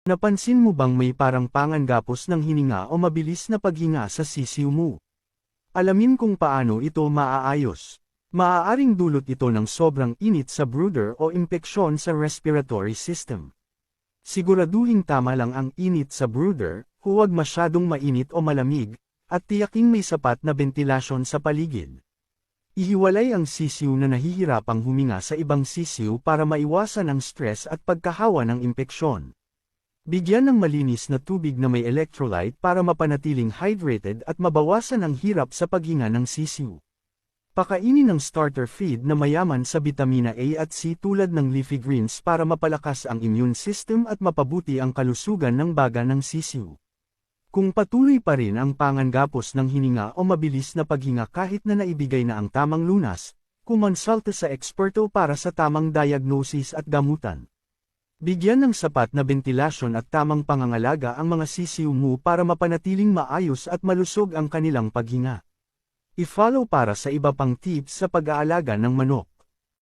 Napansin mo bang may parang panganggapos ng hininga o mabilis na paghinga sa sisiw mo? Alamin kung paano ito maaayos. Maaaring dulot ito ng sobrang init sa brooder o impeksyon sa respiratory system. Siguraduhin tama lang ang init sa brooder, huwag masyadong mainit o malamig, at tiyaking may sapat na bentilasyon sa paligid. Ihiwalay ang sisiw na nahihirapang huminga sa ibang sisiw para maiwasan ang stress at pagkahawa ng impeksyon. Bigyan ng malinis na tubig na may electrolyte para mapanatiling hydrated at mabawasan ang hirap sa paghinga ng sisiw. Pakainin ng starter feed na mayaman sa bitamina A at C tulad ng leafy greens para mapalakas ang immune system at mapabuti ang kalusugan ng baga ng sisiw. Kung patuloy pa rin ang panganggapos ng hininga o mabilis na paghinga kahit na naibigay na ang tamang lunas, kumonsulta sa eksperto para sa tamang diagnosis at gamutan. Bigyan ng sapat na bentilasyon at tamang pangangalaga ang mga sisiw mo para mapanatiling maayos at malusog ang kanilang paghinga. I-follow para sa iba pang tips sa pag-aalaga ng manok.